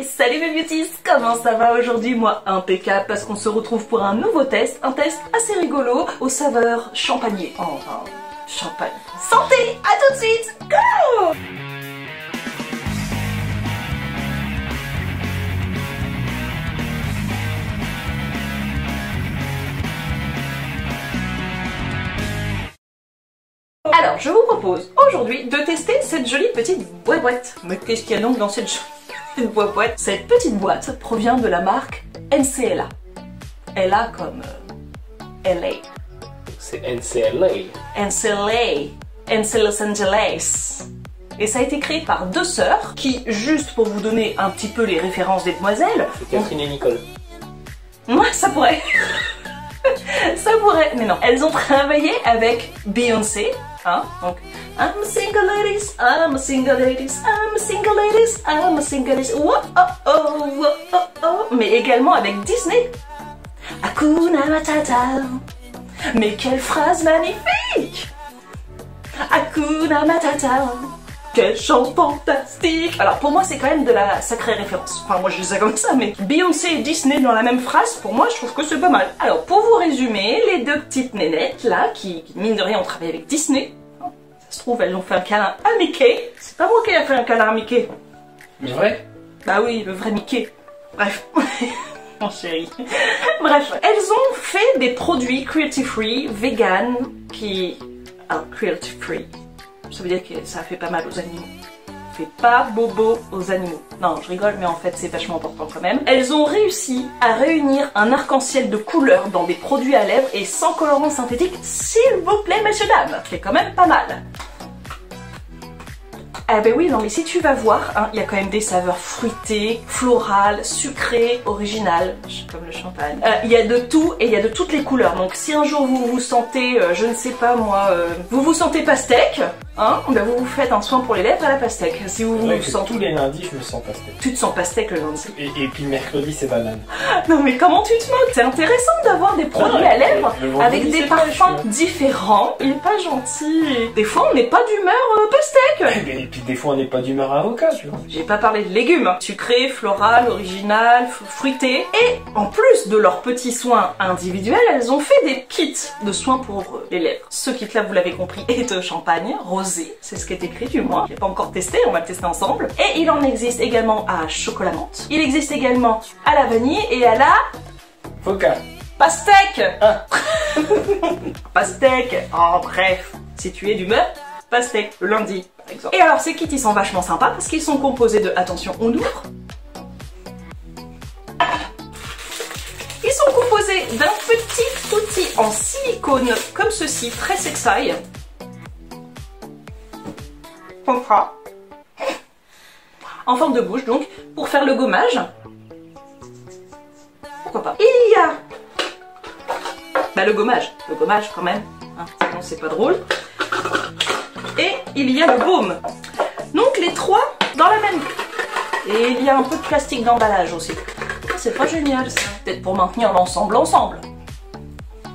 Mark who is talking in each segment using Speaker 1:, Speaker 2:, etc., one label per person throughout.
Speaker 1: Salut mes beauties, comment ça va aujourd'hui? Moi impeccable parce qu'on se retrouve pour un nouveau test, un test assez rigolo aux saveurs champagnées. Enfin, champagne. Santé, à tout de suite, go! Alors, je vous propose aujourd'hui de tester cette jolie petite boîte. Mais qu'est-ce qu'il y a donc dans cette jolie boîte? Cette petite boîte provient de la marque NCLA. LA comme LA.
Speaker 2: C'est NCLA.
Speaker 1: NC Los Angeles. Et ça a été créé par deux sœurs qui, juste pour vous donner un petit peu les références des demoiselles...
Speaker 2: C'est Catherine et Nicole.
Speaker 1: Ouais, ça pourrait. Ça pourrait, mais non. Elles ont travaillé avec Beyoncé, hein, donc I'm a single ladies, I'm a single ladies, I'm a single ladies, I'm a single ladies, oh oh oh, oh oh oh, mais également avec Disney. Hakuna Matata. Mais quelle phrase magnifique! Hakuna Matata. Quel chant fantastique! Alors pour moi c'est quand même de la sacrée référence. Enfin moi je dis ça comme ça, mais Beyoncé et Disney dans la même phrase, pour moi je trouve que c'est pas mal. Alors pour vous résumer, les deux petites nénettes là, qui mine de rien ont travaillé avec Disney, ça se trouve elles ont fait un câlin à Mickey. C'est pas moi qui ai fait un câlin à Mickey.
Speaker 2: Mais vrai?
Speaker 1: Bah oui, le vrai Mickey. Bref. Mon chéri. Bref, elles ont fait des produits cruelty free, vegan, qui... Alors cruelty free, ça veut dire que ça fait pas mal aux animaux. Fait pas bobo aux animaux. Non, je rigole, mais en fait c'est vachement important quand même. Elles ont réussi à réunir un arc-en-ciel de couleurs dans des produits à lèvres et sans colorant synthétique, s'il vous plaît, messieurs dames. C'est quand même pas mal. Ah ben oui, non mais si tu vas voir, hein, il y a quand même des saveurs fruitées, florales, sucrées, originales, comme le champagne. Il y a de tout et il y a de toutes les couleurs. Donc si un jour vous vous sentez, je ne sais pas moi, vous vous sentez pastèque, hein, ben vous vous faites un soin pour les lèvres à la pastèque. Si vous vous sentez...
Speaker 2: Tous les lundis, je me sens pastèque.
Speaker 1: Tu te sens pastèque le lundi.
Speaker 2: Et puis le mercredi, c'est banane.
Speaker 1: Non mais comment tu te moques? C'est intéressant d'avoir des produits à lèvres avec des parfums différents. Il est pas gentil. Des fois on n'est pas d'humeur pastèque.
Speaker 2: Et puis des fois on n'est pas d'humeur avocat, tu vois.
Speaker 1: J'ai pas parlé de légumes, hein. Sucré, floral, original, fruité. Et en plus de leurs petits soins individuels, elles ont fait des kits de soins pour les lèvres. Ce kit-là, vous l'avez compris, est de champagne rosé. C'est ce qui est écrit du moins. Je l'ai pas encore testé, on va le tester ensemble. Et il en existe également à chocolat menthe. Il existe également à la vanille et à la...
Speaker 2: Foca.
Speaker 1: Pastèque.
Speaker 2: Ah.
Speaker 1: Pastèque. Oh bref, si tu es d'humeur, pastèque le lundi par exemple. Et alors ces kits ils sont vachement sympas parce qu'ils sont composés de, attention on ouvre, ils sont composés d'un petit outil en silicone comme ceci, très sexy, comme ça, en forme de bouche donc, pour faire le gommage. Pourquoi pas. Il y a le gommage quand même, hein, sinon c'est pas drôle. Et il y a le baume. Donc les trois dans la même. Et il y a un peu de plastique d'emballage aussi. C'est pas génial ça. Peut-être pour maintenir l'ensemble ensemble.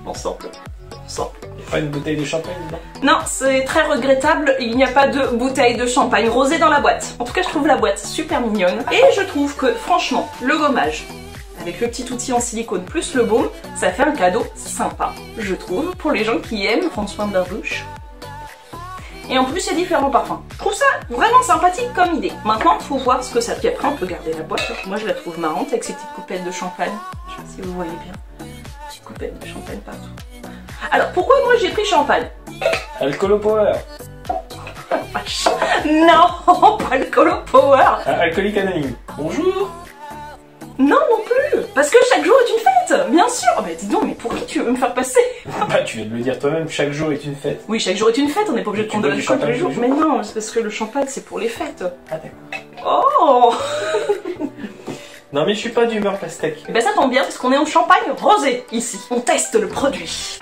Speaker 2: Il n'y a pas une bouteille de champagne dedans?
Speaker 1: Non, c'est très regrettable, il n'y a pas de bouteille de champagne rosé dans la boîte. En tout cas, je trouve la boîte super mignonne. Et je trouve que, franchement, le gommage, avec le petit outil en silicone plus le baume, ça fait un cadeau sympa, je trouve, pour les gens qui aiment prendre soin de leur bouche. Et en plus, il y a différents parfums. Je trouve ça vraiment sympathique comme idée. Maintenant, il faut voir ce que ça fait. Après, on peut garder la boîte. Moi, je la trouve marrante avec ces petites coupettes de champagne. Je sais pas si vous voyez bien. Petites coupettes de champagne partout. Alors, pourquoi moi j'ai pris champagne?
Speaker 2: Alcoolo Power.
Speaker 1: Non, pas le Colo Power.
Speaker 2: Alcoolique Anonyme. Bonjour.
Speaker 1: Non, non plus. Parce que chaque jour est une fête, bien sûr. Oh, mais dis donc, mais pour qui tu veux me faire passer?
Speaker 2: Bah, tu viens de le dire toi-même, chaque jour est une fête.
Speaker 1: Oui, chaque jour est une fête, on n'est pas obligé de prendre de
Speaker 2: bois du
Speaker 1: l'alcool tous les
Speaker 2: champagne
Speaker 1: jours.
Speaker 2: tous les
Speaker 1: Mais non, c'est parce que le champagne c'est pour les fêtes.
Speaker 2: Ah d'accord.
Speaker 1: Oh.
Speaker 2: Non mais je suis pas d'humeur pastèque.
Speaker 1: Et ben ça tombe bien parce qu'on est en champagne rosé ici. On teste le produit.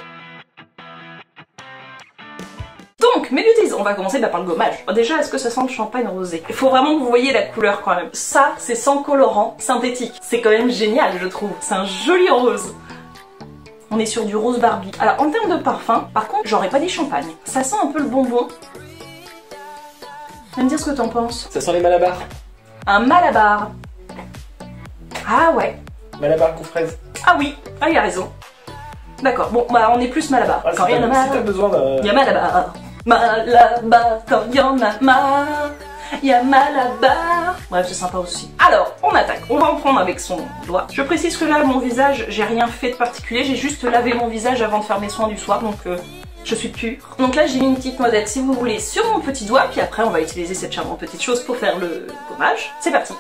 Speaker 1: Donc, mes beauties, on va commencer par le gommage. Déjà, est-ce que ça sent le champagne rosé? Il faut vraiment que vous voyez la couleur quand même. Ça, c'est sans colorant synthétique. C'est quand même génial, je trouve. C'est un joli rose. On est sur du rose Barbie. Alors, en termes de parfum, par contre, j'aurais pas dit champagne. Ça sent un peu le bonbon. Viens me dire ce que t'en penses.
Speaker 2: Ça sent les malabars.
Speaker 1: Un malabar. Ah ouais.
Speaker 2: Malabar aux fraises.
Speaker 1: Ah oui, ah il a raison. D'accord, bon bah on est plus Malabar.
Speaker 2: Ah,
Speaker 1: Quand il y en a marre,
Speaker 2: si t'as besoin d'un...
Speaker 1: il y a Malabar. Malabar, quand il y en a marre, il y a Malabar. Bref, c'est sympa aussi. Alors, on attaque. On va en prendre avec son doigt. Je précise que là, mon visage, j'ai rien fait de particulier. J'ai juste lavé mon visage avant de faire mes soins du soir, donc je suis pure. Donc là, j'ai mis une petite noisette, si vous voulez, sur mon petit doigt. Puis après, on va utiliser cette charmante petite chose pour faire le gommage. C'est parti.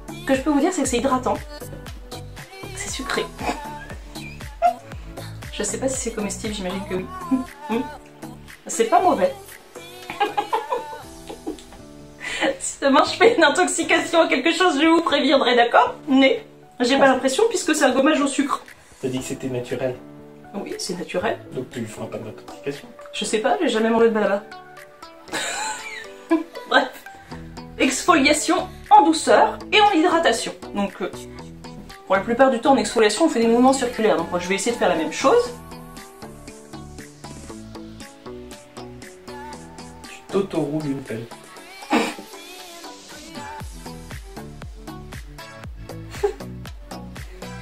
Speaker 1: Ce que je peux vous dire, c'est que c'est hydratant. C'est sucré. Je sais pas si c'est comestible, j'imagine que oui. C'est pas mauvais. Si demain je fais une intoxication à quelque chose, je vous préviendrai, d'accord? Mais j'ai pas l'impression puisque c'est un gommage au sucre.
Speaker 2: T'as dit que c'était naturel.
Speaker 1: Oui, c'est naturel.
Speaker 2: Donc tu lui feras pas d'intoxication.
Speaker 1: Je sais pas, j'ai jamais mangé de balaba. Bref. Exfoliation en douceur et en hydratation. Donc pour la plupart du temps en exfoliation on fait des mouvements circulaires. Donc moi je vais essayer de faire la même chose.
Speaker 2: Tu t'auto-roules une pelle.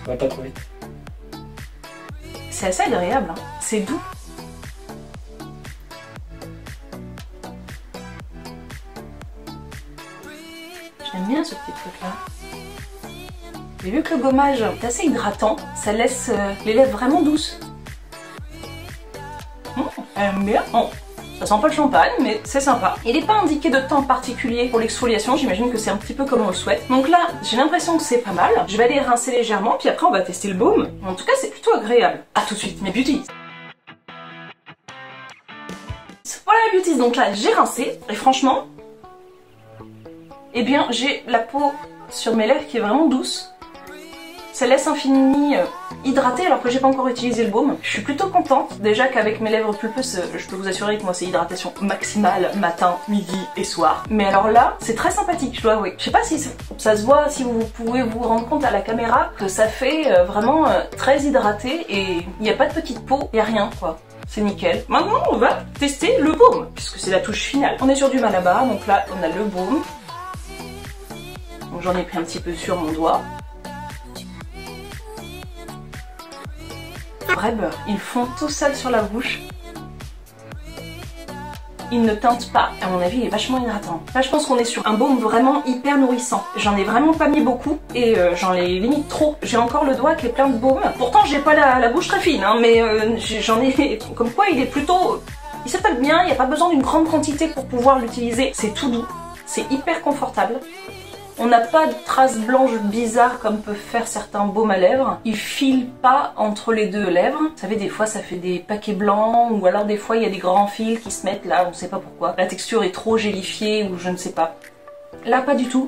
Speaker 2: Va pas trop vite.
Speaker 1: C'est assez agréable, hein. C'est doux. J'aime bien ce petit truc là. Et vu que le gommage est assez hydratant, ça laisse les lèvres vraiment douces. J'aime bien. Bon, ça sent pas le champagne, mais c'est sympa. Il n'est pas indiqué de temps particulier pour l'exfoliation, j'imagine que c'est un petit peu comme on le souhaite. Donc là, j'ai l'impression que c'est pas mal. Je vais aller rincer légèrement, puis après on va tester le baume. En tout cas, c'est plutôt agréable. A tout de suite, mes beauties. Voilà mes beauties, donc là j'ai rincé, et franchement, eh bien j'ai la peau sur mes lèvres qui est vraiment douce. Ça laisse un fini hydraté alors que j'ai pas encore utilisé le baume. Je suis plutôt contente, déjà qu'avec mes lèvres pulpeuses, je peux vous assurer que moi c'est hydratation maximale matin, midi et soir. Mais alors là, c'est très sympathique, je dois avouer. Je sais pas si ça se voit, si vous pouvez vous rendre compte à la caméra que ça fait vraiment très hydraté et il n'y a pas de petite peau, il n'y a rien quoi. C'est nickel. Maintenant on va tester le baume, puisque c'est la touche finale. On est sur du Malabar, donc là on a le baume. Donc j'en ai pris un petit peu sur mon doigt. Vrai beurre. Ils font tout seul sur la bouche. Il ne teinte pas. À mon avis, il est vachement hydratant. Là, je pense qu'on est sur un baume vraiment hyper nourrissant. J'en ai vraiment pas mis beaucoup et j'en ai limite trop. J'ai encore le doigt qui est plein de baume. Pourtant, j'ai pas la bouche très fine, hein, mais j'en ai... Comme quoi, il est plutôt... Il s'attaque bien, il n'y a pas besoin d'une grande quantité pour pouvoir l'utiliser. C'est tout doux. C'est hyper confortable. On n'a pas de traces blanches bizarres comme peuvent faire certains baumes à lèvres. Il file pas entre les deux lèvres. Vous savez, des fois ça fait des paquets blancs ou alors des fois il y a des grands fils qui se mettent là, on ne sait pas pourquoi. La texture est trop gélifiée ou je ne sais pas. Là, pas du tout.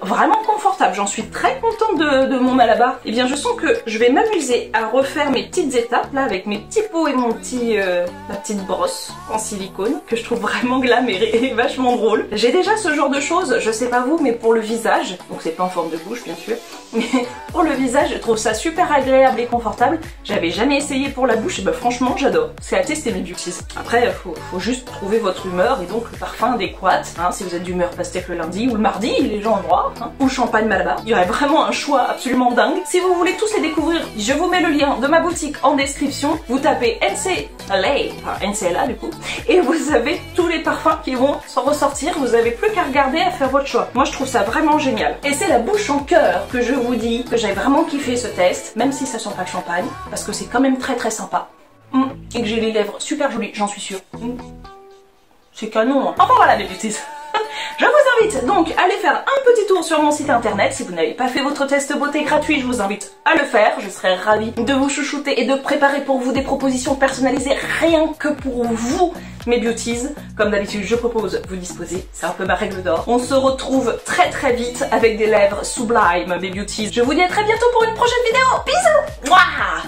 Speaker 1: Vraiment confortable, j'en suis très contente de mon Malabar. Et bien je sens que je vais m'amuser à refaire mes petites étapes là avec mes petits pots et mon ma petite brosse en silicone que je trouve vraiment glam et vachement drôle. J'ai déjà ce genre de choses, je sais pas vous, mais pour le visage, donc c'est pas en forme de bouche bien sûr, mais pour le visage je trouve ça super agréable et confortable. J'avais jamais essayé pour la bouche et bah franchement j'adore. C'est à tester mes beauties. Après faut juste trouver votre humeur et donc le parfum adéquat. Hein, si vous êtes d'humeur pastèque le lundi ou le mardi, les gens ont le droit. Hein, ou champagne Malabar. Il y aurait vraiment un choix absolument dingue. Si vous voulez tous les découvrir, je vous mets le lien de ma boutique en description. Vous tapez NCLA du coup, et vous avez tous les parfums qui vont s'en ressortir. Vous avez plus qu'à regarder, à faire votre choix. Moi je trouve ça vraiment génial. Et c'est la bouche en cœur que je vous dis que j'ai vraiment kiffé ce test, même si ça sent pas le champagne, parce que c'est quand même très très sympa. Et que j'ai les lèvres super jolies, j'en suis sûre. C'est canon. Hein. Enfin voilà les beauties. Je vous invite donc à aller faire un petit tour sur mon site internet. Si vous n'avez pas fait votre test beauté gratuit, je vous invite à le faire. Je serai ravie de vous chouchouter et de préparer pour vous des propositions personnalisées rien que pour vous, mes beauties. Comme d'habitude, je propose, vous disposez, c'est un peu ma règle d'or. On se retrouve très très vite avec des lèvres sublimes, mes beauties. Je vous dis à très bientôt pour une prochaine vidéo. Bisous. Mouah.